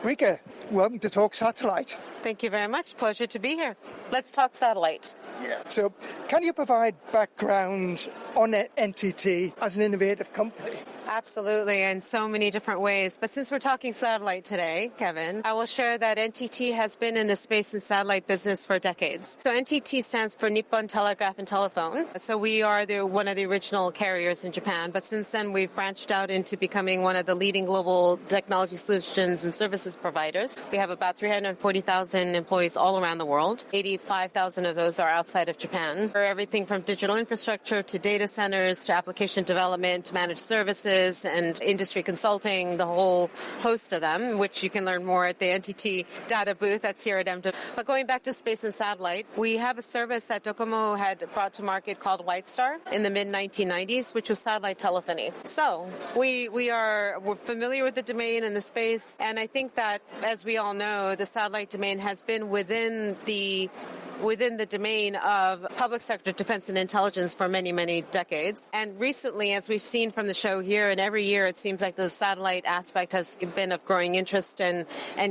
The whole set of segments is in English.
Rika, welcome to Talk Satellite. Thank you very much. Pleasure to be here. Let's talk satellite. Yeah. So, can you provide background on NTT as an innovative company? Absolutely, in so many different ways. But since we're talking satellite today, Kevin, I will share that NTT has been in the space and satellite business for decades. So NTT stands for Nippon Telegraph and Telephone. So we are one of the original carriers in Japan. But since then, we've branched out into becoming one of the leading global technology solutions and services providers. We have about 340,000 employees all around the world. 85,000 of those are outside of Japan. For everything from digital infrastructure to data centers to application development to managed services and industry consulting, the whole host of them, which you can learn more at the NTT data booth that's here at MW. But going back to space and satellite, we have a service that Docomo had brought to market called Whitestar in the mid-1990s, which was satellite telephony. So we're familiar with the domain and the space, and I think that, as we all know, the satellite domain has been within the domain of public sector defense and intelligence for many, many decades. And recently, as we've seen from the show here, and every year it seems like the satellite aspect has been of growing interest and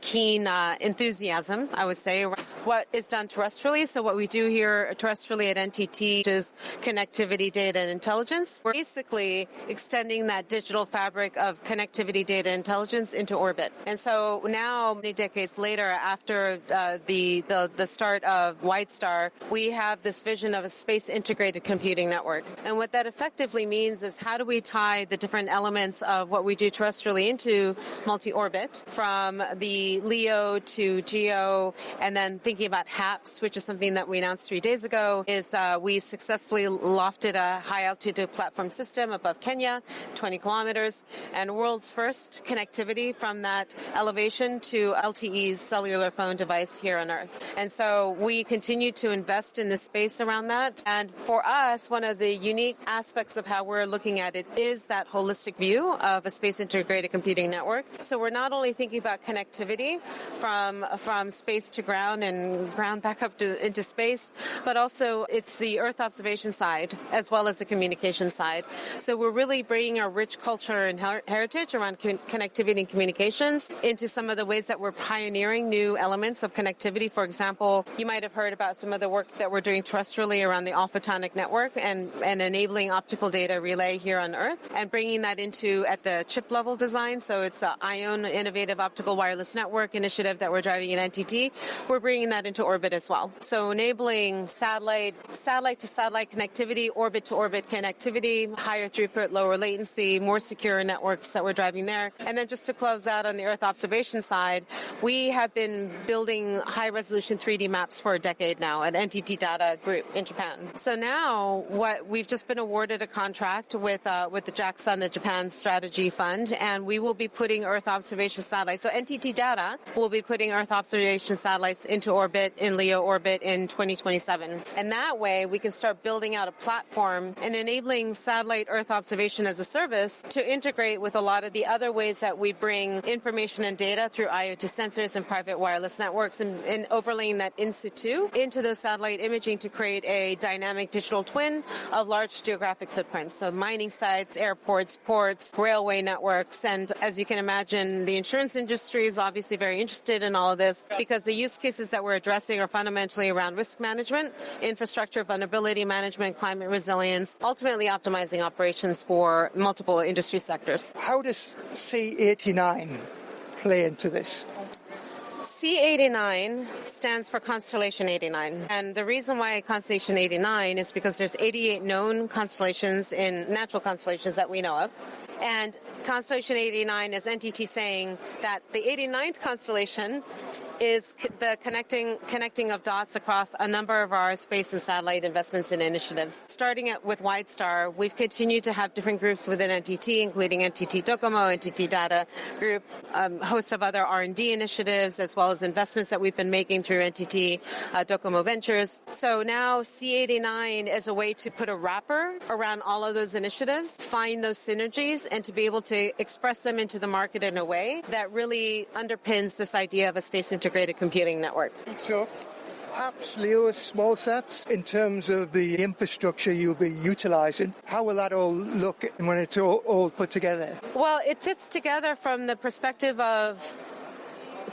keen enthusiasm, I would say, what is done terrestrially. So what we do here terrestrially at NTT is connectivity, data, and intelligence. We're basically extending that digital fabric of connectivity, data, and intelligence into orbit. And so now, many decades later, after the start of Whitestar, we have this vision of a space-integrated computing network. And what that effectively means is how do we tie the different elements of what we do terrestrially into multi-orbit, from the LEO to GEO, and then thinking about HAPS, which is something that we announced 3 days ago, is we successfully lofted a high-altitude platform system above Kenya, 20 kilometers, and world's first connectivity from that elevation to LTE's cellular phone device here on Earth. And so we continue to invest in the space around that. And for us, one of the unique aspects of how we're looking at it is that holistic view of a space-integrated computing network. So we're not only thinking about connectivity from space to ground and ground back up into space, but also it's the Earth observation side as well as the communication side. So we're really bringing our rich culture and heritage around connectivity and communications into some of the ways that we're pioneering new elements of connectivity. For example, you might have heard about some of the work that we're doing terrestrially around the all-photonic network and enabling optical data relay here on Earth and bringing that into at the chip level design. So it's an ION Innovative Optical Wireless Network initiative that we're driving at NTT. We're bringing that into orbit as well. So enabling satellite to satellite connectivity, orbit to orbit connectivity, higher throughput, lower latency, more secure networks that we're driving there. And then just to close out on the Earth observation side, we have been building high resolution 3D maps for a decade now at NTT Data Group in Japan. So now we've just been awarded a contract with the JAXA and the Japan Strategy Fund, and we will be putting Earth observation satellites. So NTT Data will be putting Earth observation satellites into orbit in LEO orbit in 2027. And that way we can start building out a platform and enabling satellite Earth observation as a service to integrate with a lot of the other ways that we bring information and data through IoT sensors and private wireless networks and overlaying that in situ into those satellite imaging to create a dynamic digital twin of large geographic footprints. So mining sites, airports, ports, railway networks. And as you can imagine, the insurance industry is obviously very interested in all of this because the use cases that we're addressing are fundamentally around risk management, infrastructure vulnerability management, climate resilience, ultimately optimizing operations for multiple industry sectors. How does C89 play into this? C89 stands for Constellation 89. And the reason why Constellation 89 is because there's 88 known constellations in natural constellations that we know of. And Constellation 89 is NTT saying that the 89th constellation is the connecting of dots across a number of our space and satellite investments and initiatives. Starting with Whitestar, we've continued to have different groups within NTT, including NTT Docomo, NTT Data Group, a host of other R&D initiatives, as well as investments that we've been making through NTT Docomo Ventures. So now C89 is a way to put a wrapper around all of those initiatives, find those synergies, and to be able to express them into the market in a way that really underpins this idea of a space integrated computing network. So HAPS, LEO, small sats, in terms of the infrastructure you'll be utilizing, how will that all look when it's all put together? Well, it fits together from the perspective of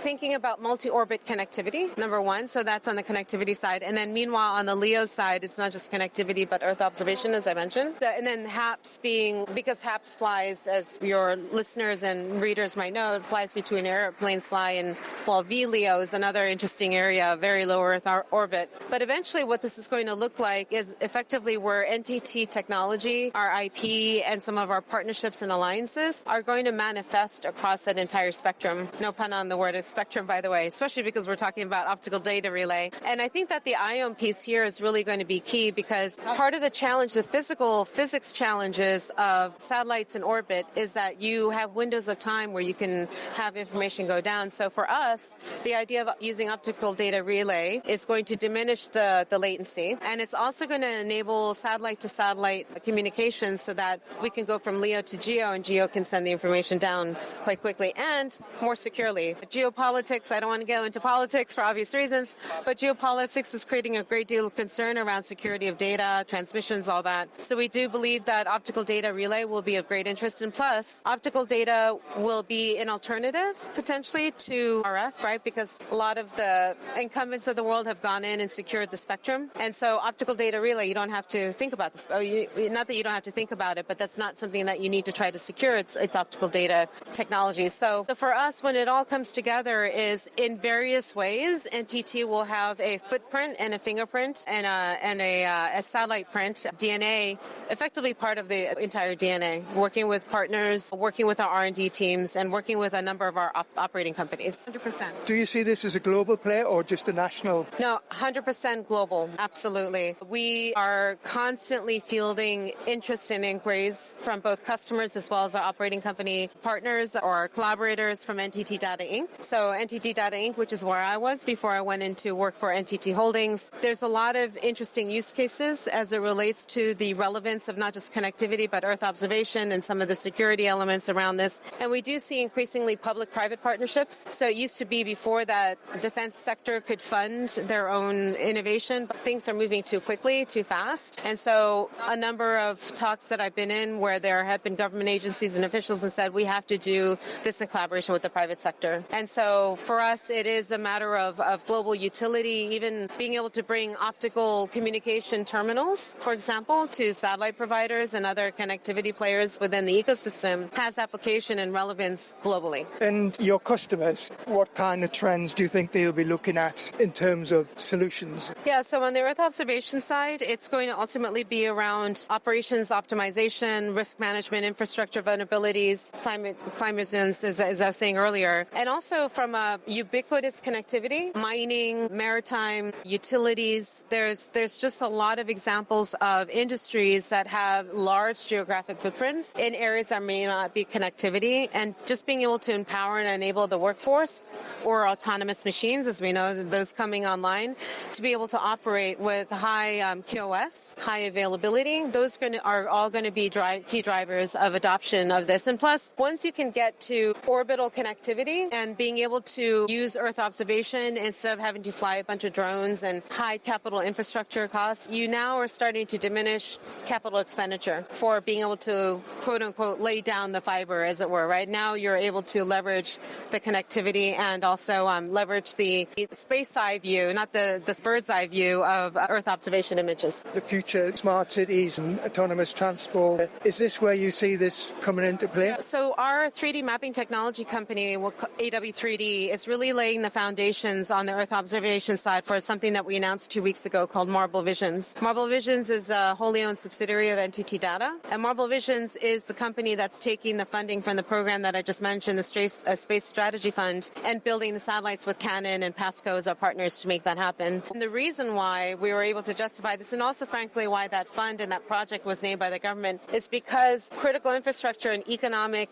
thinking about multi-orbit connectivity, number one. So that's on the connectivity side. And then meanwhile, on the LEO side, it's not just connectivity, but Earth observation, as I mentioned. And then HAPS being, because HAPS flies, as your listeners and readers might know, it flies between airplanes fly, and well, VLEO is another interesting area, very low Earth orbit. But eventually what this is going to look like is effectively where NTT technology, our IP, and some of our partnerships and alliances are going to manifest across that entire spectrum. No pun on the word spectrum, by the way, especially because we're talking about optical data relay. And I think that the IOM piece here is really going to be key, because part of the challenge, the physics challenges of satellites in orbit, is that you have windows of time where you can have information go down. So for us, the idea of using optical data relay is going to diminish the latency. And it's also going to enable satellite to satellite communication so that we can go from LEO to GEO, and GEO can send the information down quite quickly and more securely. Geopolitics, I don't want to go into politics for obvious reasons, but geopolitics is creating a great deal of concern around security of data, transmissions, all that. So we do believe that optical data relay will be of great interest. And plus, optical data will be an alternative potentially to RF, right? Because a lot of the incumbents of the world have gone in and secured the spectrum. And so optical data relay, you don't have to think about this. Not that you don't have to think about it, but that's not something that you need to try to secure. It's optical data technology. So for us, when it all comes together, is in various ways, NTT will have a footprint and a fingerprint and a satellite print, DNA, effectively part of the entire DNA, working with partners, working with our R&D teams, and working with a number of our operating companies. 100%. Do you see this as a global play or just a national? No, 100% global. Absolutely. We are constantly fielding interest and inquiries from both customers as well as our operating company partners or collaborators from NTT Data Inc. So NTT Data Inc., which is where I was before I went into work for NTT Holdings. There's a lot of interesting use cases as it relates to the relevance of not just connectivity, but Earth observation and some of the security elements around this. And we do see increasingly public-private partnerships. So it used to be before that defense sector could fund their own innovation, but things are moving too quickly, too fast. And so a number of talks that I've been in where there have been government agencies and officials and said, we have to do this in collaboration with the private sector. And so for us, it is a matter of global utility, even being able to bring optical communication terminals, for example, to satellite providers and other connectivity players within the ecosystem has application and relevance globally. And your customers, what kind of trends do you think they'll be looking at in terms of solutions? Yeah, so on the Earth observation side, it's going to ultimately be around operations optimization, risk management, infrastructure vulnerabilities, climate resilience, as I was saying earlier, and also from a ubiquitous connectivity, mining, maritime, utilities. There's just a lot of examples of industries that have large geographic footprints in areas that may not be connectivity, and just being able to empower and enable the workforce or autonomous machines, as we know, those coming online, to be able to operate with high QoS, high availability. Those are all going to be key drivers of adoption of this. And plus, once you can get to orbital connectivity and being able to use Earth observation instead of having to fly a bunch of drones and high capital infrastructure costs, you now are starting to diminish capital expenditure for being able to, quote unquote, lay down the fiber, as it were. Right now, you're able to leverage the connectivity and also leverage the space eye view, not the bird's eye view of Earth observation images. The future smart cities and autonomous transport, is this where you see this coming into play? So our 3D mapping technology company, AW3D, is really laying the foundations on the Earth observation side for something that we announced 2 weeks ago called Marble Visions. Marble Visions is a wholly owned subsidiary of NTT Data, and Marble Visions is the company that's taking the funding from the program that I just mentioned, the Space Strategy Fund, and building the satellites with Canon and Pasco as our partners to make that happen. And the reason why we were able to justify this, and also frankly why that fund and that project was named by the government, is because critical infrastructure and economic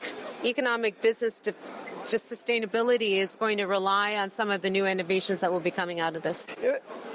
business just sustainability is going to rely on some of the new innovations that will be coming out of this.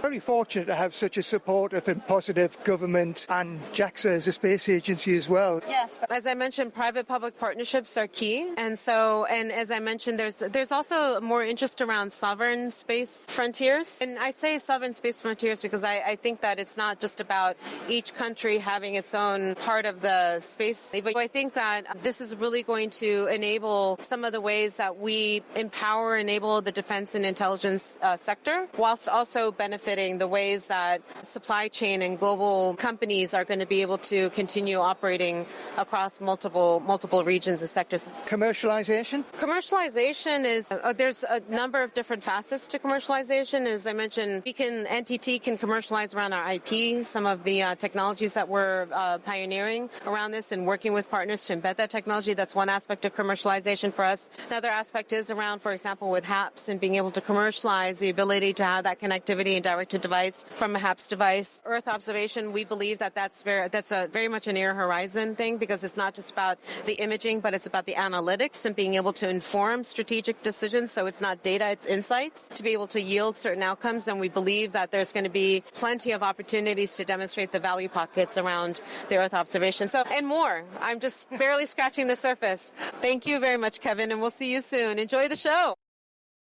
Very fortunate to have such a supportive and positive government and JAXA as a space agency as well. Yes. As I mentioned, private-public partnerships are key. And as I mentioned, there's also more interest around sovereign space frontiers. And I say sovereign space frontiers because I think that it's not just about each country having its own part of the space. But I think that this is really going to enable some of the ways that we empower, enable the defense and intelligence sector, whilst also benefiting the ways that supply chain and global companies are going to be able to continue operating across multiple regions and sectors. Commercialization? Commercialization is, there's a number of different facets to commercialization. As I mentioned, NTT can commercialize around our IP, some of the technologies that we're pioneering around this and working with partners to embed that technology. That's one aspect of commercialization for us. Another aspect is around, for example, with HAPS and being able to commercialize the ability to have that connectivity and direct-to-device from a HAPS device. Earth observation, we believe that that's very much a near horizon thing, because it's not just about the imaging, but it's about the analytics and being able to inform strategic decisions. So it's not data, it's insights to be able to yield certain outcomes. And we believe that there's going to be plenty of opportunities to demonstrate the value pockets around the Earth observation. So, and more. I'm just barely scratching the surface. Thank you very much, Kevin, and we'll see you soon. Enjoy the show.